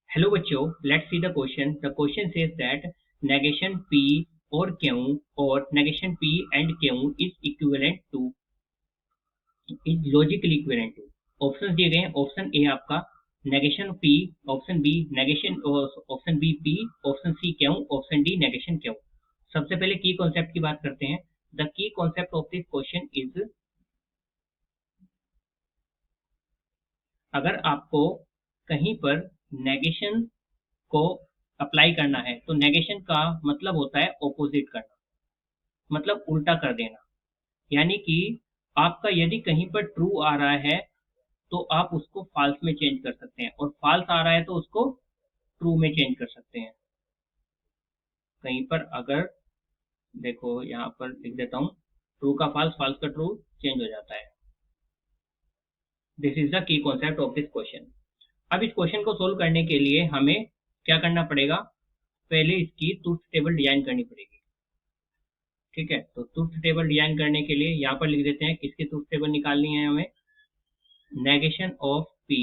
Hello बच्चों, let's see the question. The question says that negation P और Q और negation P and Q is equivalent to, is logically equivalent to. Options दिए गए हैं। Option A आपका negation P, option B negation, option B P, option C Q, option D negation Q। सबसे पहले की concept की बात करते हैं। The key concept of this question is, अगर आपको कहीं पर नेगेशन को अप्लाई करना है तो नेगेशन का मतलब होता है ऑपोजिट करना, मतलब उल्टा कर देना। यानी कि आपका यदि कहीं पर ट्रू आ रहा है तो आप उसको फॉल्स में चेंज कर सकते हैं, और फॉल्स आ रहा है तो उसको ट्रू में चेंज कर सकते हैं। कहीं पर अगर देखो, यहाँ पर लिख देता हूँ, ट्रू का फॉल्स, फॉल्स का ट्रू चेंज हो जाता है। This is the key concept of this question. अब इस क्वेश्चन को सोल्व करने के लिए हमें क्या करना पड़ेगा? पहले इसकी ट्रूथ टेबल डिजाइन करनी पड़ेगी। ठीक है, तो ट्रूथ टेबल डिजाइन करने के लिए यहाँ पर लिख देते हैं किसकी ट्रूथ टेबल निकालनी है हमें। नेगेशन ऑफ P,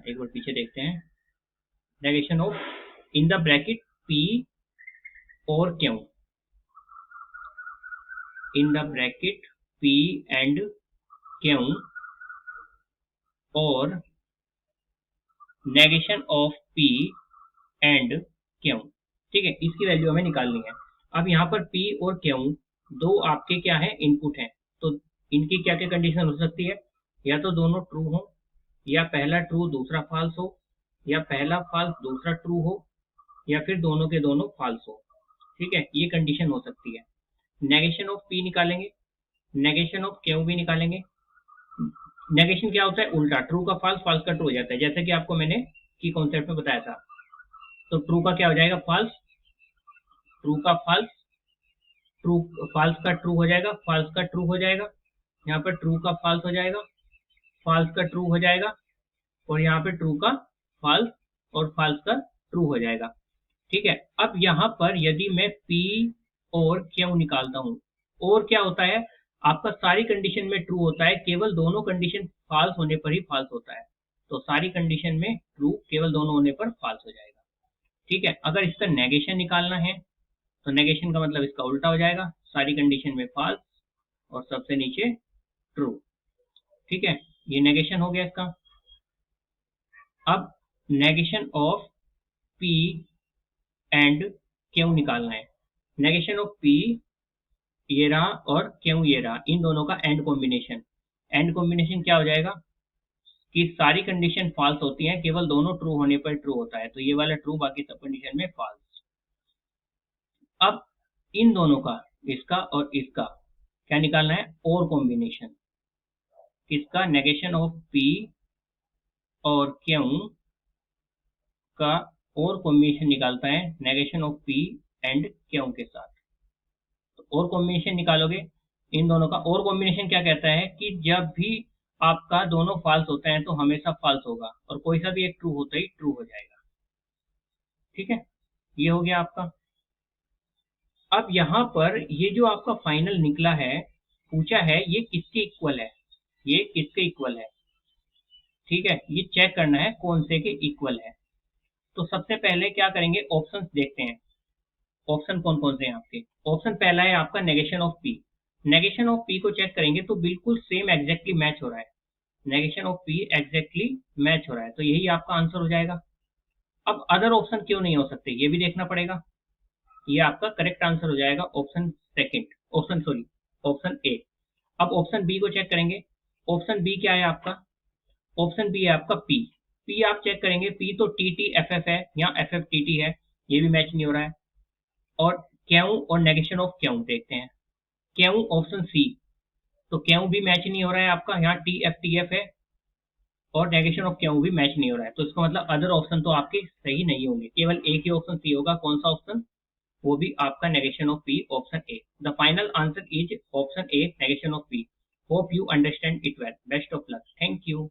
एक बार पीछे देखते हैं। Negation of, in the bracket P और Q, in the bracket P and Q, और negation of P and Q। ठीक है, इसकी वैल्यू हमें निकालनी है। अब यहाँ पर P और Q दो आपके क्या है, इनपुट हैं। तो इनकी क्या क्या कंडीशन हो सकती है? या तो दोनों ट्रू हो, या पहला ट्रू दूसरा फॉल्स हो, या पहला फॉल्स दूसरा ट्रू हो, या फिर दोनों के दोनों फॉल्स हो। ठीक है, ये कंडीशन हो सकती है। नेगेशन ऑफ P निकालेंगे, नेगेशन ऑफ Q भी निकालेंगे। नेगेशन क्या होता है? उल्टा, ट्रू का फॉल्स, फॉल्स का ट्रू हो जाता है, जैसे कि आपको मैंने की कॉन्सेप्ट में बताया था। तो ट्रू का क्या हो जाएगा? फॉल्स, ट्रू का फॉल्स, ट्रू फॉल्स का ट्रू हो जाएगा, फॉल्स का ट्रू हो जाएगा, यहाँ पर ट्रू का फॉल्स हो जाएगा, फॉल्स का ट्रू हो जाएगा, और यहाँ पे ट्रू का फॉल्स और फॉल्स का ट्रू हो जाएगा। ठीक है, अब यहाँ पर यदि मैं P और Q निकालता हूँ, और क्या होता है, आपका सारी कंडीशन में ट्रू होता है, केवल दोनों कंडीशन फॉल्स होने पर ही फॉल्स होता है। तो सारी कंडीशन में ट्रू, केवल दोनों होने पर फॉल्स हो जाएगा। ठीक है, अगर इसका नेगेशन निकालना है तो नेगेशन का मतलब इसका उल्टा हो जाएगा, सारी कंडीशन में फॉल्स और सबसे नीचे ट्रू। ठीक है, ये नेगेशन हो गया इसका। अब negation of P and Q निकालना है। नेगेशन ऑफ P ये रहा और Q ये रहा, इन दोनों का एंड कॉम्बिनेशन। एंड कॉम्बिनेशन क्या हो जाएगा कि सारी कंडीशन फॉल्स होती हैं, केवल दोनों ट्रू होने पर ट्रू होता है। तो ये वाला ट्रू, बाकी सब कंडीशन में फॉल्स। अब इन दोनों का, इसका और इसका क्या निकालना है? और कॉम्बिनेशन। किसका? नेगेशन ऑफ P और Q का और कॉम्बिनेशन निकालता है negation of P and Q के साथ। तो और कॉम्बिनेशन निकालोगे इन दोनों का। और कॉम्बिनेशन क्या कहता है कि जब भी आपका दोनों फॉल्स होते हैं तो हमेशा फॉल्स होगा, और कोई सा भी एक ट्रू होता ही ट्रू हो जाएगा। ठीक है, ये हो गया आपका। अब यहाँ पर ये जो आपका फाइनल निकला है, पूछा है ये किसके इक्वल है, ये किसके इक्वल है। ठीक है, ये चेक करना है कौन से के इक्वल है। तो सबसे पहले क्या करेंगे, ऑप्शंस देखते हैं। ऑप्शन कौन कौन से हैं आपके। ऑप्शन पहला है आपका negation of P। Negation of P को चेक करेंगे तो बिल्कुल सेम एग्जैक्टली मैच हो रहा है। Negation of P exactly match हो रहा है, तो यही आपका आंसर हो जाएगा। अब अदर ऑप्शन क्यों नहीं हो सकते, ये भी देखना पड़ेगा। ये आपका करेक्ट आंसर हो जाएगा option second, option sorry, option A. अब ऑप्शन बी को चेक करेंगे। ऑप्शन बी क्या है आपका? ऑप्शन बी है आपका पी। पी आप चेक करेंगे, पी तो टी टी एफ एफ है, यहाँ एफ एफ टी टी है, ये भी मैच नहीं हो रहा है। और क्यू और नेगेशन ऑफ क्यू देखते हैं। क्यू ऑप्शन सी, तो क्यू भी मैच नहीं हो रहा है आपका, यहाँ टी एफ है, और नेगेशन ऑफ क्यू भी मैच नहीं हो रहा है। तो इसका मतलब अदर ऑप्शन तो आपके सही नहीं होंगे, केवल एक ही ऑप्शन सी होगा। कौन सा ऑप्शन? वो भी आपका negation of P, option A. The final answer is option A, negation of P. Hope you understand it well. Best of luck, thank you.